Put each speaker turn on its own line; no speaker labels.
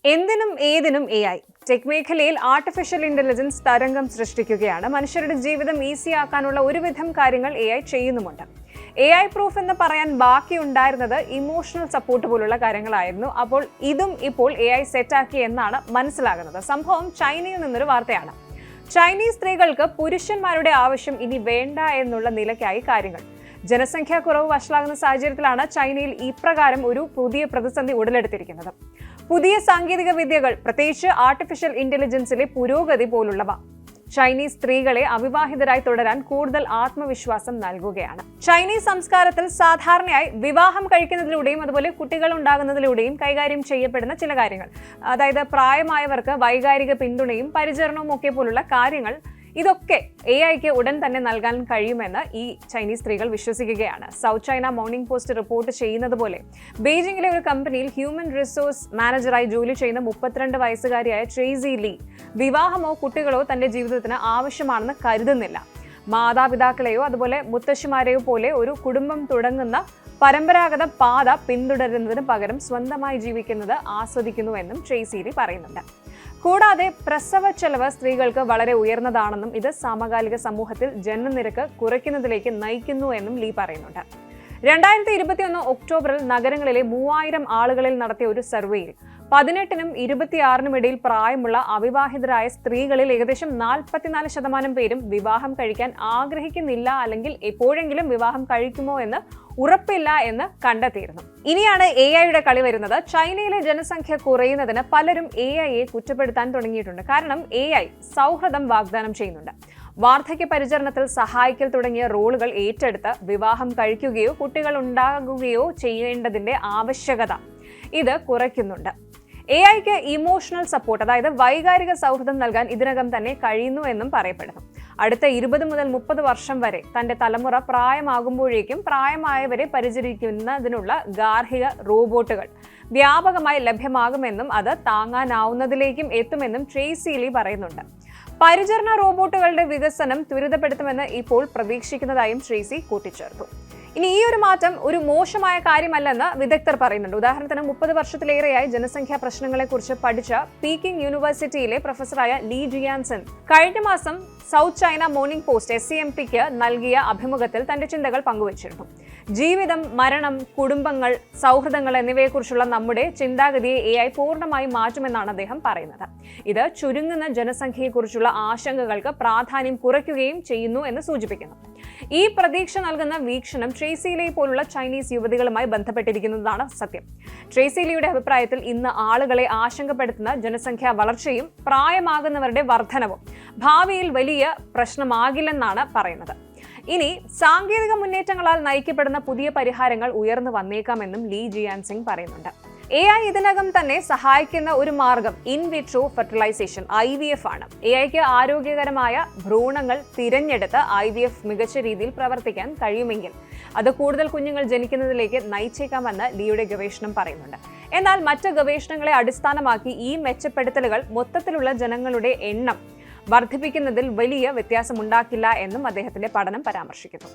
എന്തിനും ഏതിനും AI. Tech മേഖലയിൽ ആർട്ടിഫിഷ്യൽ ഇന്റലിജൻസ് തരംഗം സൃഷ്ടിക്കുകയാണ്. മനുഷ്യരുടെ ജീവിതം ഈസിയാക്കാനുള്ള ഒരുവിധം കാര്യങ്ങൾ AI ചെയ്യുന്നുമുണ്ട്. AI പ്രൂഫ് എന്ന് പറയാൻ ബാക്കിയുണ്ടായിരുന്നത് ഇമോഷണൽ സപ്പോർട്ട് പോലുള്ള കാര്യങ്ങളായിരുന്നു. അപ്പോൾ ഇതും ഇപ്പോൾ AI സെറ്റാക്കി എന്നാണ് മനസ്സിലാകുന്നത്. സംഭവം ചൈനയിൽ നിന്നൊരു വാർത്തയാണ്. ചൈനീസ് സ്ത്രീകൾക്ക് പുരുഷന്മാരുടെ ആവശ്യം ഇനി വേണ്ട എന്നുള്ള നിലയ്ക്കായി കാര്യങ്ങൾ. ജനസംഖ്യാ കുറവ് വഷളാകുന്ന സാഹചര്യത്തിലാണ് ചൈനയിൽ ഇപ്രകാരം ഒരു പുതിയ പ്രതിസന്ധി ഉടലെടുത്തിരിക്കുന്നത്. പുതിയ സാങ്കേതിക വിദ്യകൾ, പ്രത്യേകിച്ച് ആർട്ടിഫിഷ്യൽ ഇന്റലിജൻസിലെ പുരോഗതി പോലുള്ളവ ചൈനീസ് സ്ത്രീകളെ അവിവാഹിതരായി തുടരാൻ കൂടുതൽ ആത്മവിശ്വാസം നൽകുകയാണ്. ചൈനീസ് സംസ്കാരത്തിൽ സാധാരണയായി വിവാഹം കഴിക്കുന്നതിലൂടെയും അതുപോലെ കുട്ടികൾ ഉണ്ടാകുന്നതിലൂടെയും കൈകാര്യം ചെയ്യപ്പെടുന്ന ചില കാര്യങ്ങൾ, അതായത് പ്രായമായവർക്ക് വൈകാരിക പിന്തുണയും പരിചരണവും ഒക്കെ പോലുള്ള കാര്യങ്ങൾ, ഇതൊക്കെ AIക്ക് ഉടൻ തന്നെ നൽകാൻ കഴിയുമെന്ന് ഈ ചൈനീസ് സ്ത്രീകൾ വിശ്വസിക്കുകയാണ്. South China morning post report ചെയ്യുന്നത് പോലെ ബെയ്ജിംഗിലെ ഒരു കമ്പനിയിൽ ഹ്യൂമൻ റിസോഴ്സ് മാനേജറായി ജോലി ചെയ്യുന്ന 32 വയസ്സുകാരിയായ ട്രേസി ലീ വിവാഹമോ കുട്ടികളോ തന്റെ ജീവിതത്തിന് ആവശ്യമാണെന്ന് കരുതുന്നില്ല. മാതാപിതാക്കളെയോ അതുപോലെ മുത്തശ്ശിമാരെയോ പോലെ ഒരു കുടുംബം തുടങ്ങുന്ന പരമ്പരാഗത പാത പിന്തുടരുന്നതിന് പകരം സ്വന്തമായി ജീവിക്കുന്നത് ആസ്വദിക്കുന്നുവെന്നും ട്രേസി ലീ പറയുന്നുണ്ട്. കൂടാതെ പ്രസവ ചെലവ് സ്ത്രീകൾക്ക് വളരെ ഉയർന്നതാണെന്നും ഇത് സമകാലിക സമൂഹത്തിൽ ജനനനിരക്ക് കുറയ്ക്കുന്നതിലേക്ക് നയിക്കുന്നു എന്നും ലീ പറയുന്നുണ്ട്. 2021 ഒക്ടോബറിൽ നഗരങ്ങളിലെ 3000 ആളുകളിൽ നടത്തിയ ഒരു സർവേയിൽ 18നും 26നും ഇടയിൽ പ്രായമുള്ള അവിവാഹിതരായ സ്ത്രീകളിൽ ഏകദേശം 44% പേരും വിവാഹം കഴിക്കാൻ ആഗ്രഹിക്കുന്നില്ല അല്ലെങ്കിൽ എപ്പോഴെങ്കിലും വിവാഹം കഴിക്കുമോ എന്ന് ഉറപ്പില്ല എന്ന് കണ്ടെത്തിയിരുന്നു. ഇനിയാണ് AIയുടെ കളി വരുന്നത്. ചൈനയിലെ ജനസംഖ്യ കുറയുന്നതിന് പലരും AIയെ കുറ്റപ്പെടുത്താൻ തുടങ്ങിയിട്ടുണ്ട്. കാരണം AI സൗഹൃദം വാഗ്ദാനം ചെയ്യുന്നുണ്ട്. വാർദ്ധക്യ പരിചരണത്തിൽ സഹായിക്കൽ തുടങ്ങിയ റോളുകൾ ഏറ്റെടുത്ത് വിവാഹം കഴിക്കുകയോ കുട്ടികൾ ഉണ്ടാകുകയോ ചെയ്യേണ്ടതിന്റെ ആവശ്യകത ഇത് കുറയ്ക്കുന്നുണ്ട്. AIക്ക് ഇമോഷണൽ സപ്പോർട്ട്, അതായത് വൈകാരിക സൗഹൃദം നൽകാൻ ഇതിനകം തന്നെ കഴിയുന്നു എന്നും പറയപ്പെടുന്നു. അടുത്ത 20 മുതൽ 30 വർഷം വരെ തന്റെ തലമുറ പ്രായമാകുമ്പോഴേക്കും പ്രായമായവരെ പരിചരിക്കുന്നതിനുള്ള ഗാർഹിക റോബോട്ടുകൾ വ്യാപകമായി ലഭ്യമാകുമെന്നും അത് താങ്ങാനാവുന്നതിലേക്കും എത്തുമെന്നും ട്രേസി ലീ പറയുന്നുണ്ട്. പരിചരണ റോബോട്ടുകളുടെ വികസനം ത്വരിതപ്പെടുത്തുമെന്ന് ഇപ്പോൾ പ്രതീക്ഷിക്കുന്നതായും ട്രേസി കൂട്ടിച്ചേർത്തു. ഇനി ഈ ഒരു മാറ്റം ഒരു മോശമായ കാര്യമല്ലെന്ന് വിദഗ്ധർ പറയുന്നുണ്ട്. ഉദാഹരണത്തിന് 30 വർഷത്തിലേറെയായി ജനസംഖ്യാ പ്രശ്നങ്ങളെക്കുറിച്ച് പഠിച്ച പീക്കിംഗ് യൂണിവേഴ്സിറ്റിയിലെ പ്രൊഫസറായ ലീ ജിയാൻസൺ കഴിഞ്ഞ മാസം സൗത്ത് ചൈന മോർണിംഗ് പോസ്റ്റ് SCMPക്ക് നൽകിയ അഭിമുഖത്തിൽ തന്റെ ചിന്തകൾ പങ്കുവച്ചിരുന്നു. ജീവിതം, മരണം, കുടുംബങ്ങൾ, സൗഹൃദങ്ങൾ എന്നിവയെക്കുറിച്ചുള്ള നമ്മുടെ ചിന്താഗതിയെ AI പൂർണ്ണമായി മാറ്റുമെന്നാണ് അദ്ദേഹം പറയുന്നത്. ഇത് ചുരുങ്ങുന്ന ജനസംഖ്യയെക്കുറിച്ചുള്ള ആശങ്കകൾക്ക് പ്രാധാന്യം കുറയ്ക്കുകയും ചെയ്യുന്നു എന്ന് സൂചിപ്പിക്കുന്നു. ഈ പ്രതീക്ഷ നൽകുന്ന വീക്ഷണം ട്രേസി ലീ പോലുള്ള ചൈനീസ് യുവതികളുമായി ബന്ധപ്പെട്ടിരിക്കുന്നതാണ് സത്യം. ട്രേസി ലീയുടെ അഭിപ്രായത്തിൽ ഇന്ന് ആളുകളെ ആശങ്കപ്പെടുത്തുന്ന ജനസംഖ്യാ വളർച്ചയും പ്രായമാകുന്നവരുടെ വർധനവും ഭാവിയിൽ വലിയ പ്രശ്നമാകില്ലെന്നാണ് പറയുന്നത്. ഇനി സാങ്കേതിക മുന്നേറ്റങ്ങളാൽ നയിക്കപ്പെടുന്ന പുതിയ പരിഹാരങ്ങൾ ഉയർന്നു വന്നേക്കാമെന്നും ലീ ജിയാൻസിംഗ് പറയുന്നുണ്ട്. AI ഇതിനകം തന്നെ സഹായിക്കുന്ന ഒരു മാർഗം ഇൻ വിട്രോ ഫെർട്ടിലൈസേഷൻ IVF ആണ്. AIക്ക് ആരോഗ്യകരമായ ഭ്രൂണങ്ങൾ തിരഞ്ഞെടുത്ത് IVF മികച്ച രീതിയിൽ പ്രവർത്തിക്കാൻ കഴിയുമെങ്കിൽ അത് കൂടുതൽ കുഞ്ഞുങ്ങൾ ജനിക്കുന്നതിലേക്ക് നയിച്ചേക്കാമെന്ന് ലീയുടെ ഗവേഷണം പറയുന്നുണ്ട്. എന്നാൽ മറ്റ് ഗവേഷണങ്ങളെ അടിസ്ഥാനമാക്കി ഈ മെച്ചപ്പെടുത്തലുകൾ മൊത്തത്തിലുള്ള ജനങ്ങളുടെ എണ്ണം വർദ്ധിപ്പിക്കുന്നതിൽ വലിയ വ്യത്യാസമുണ്ടാക്കില്ല എന്നും അദ്ദേഹത്തിന്റെ പഠനം പരാമർശിക്കുന്നു.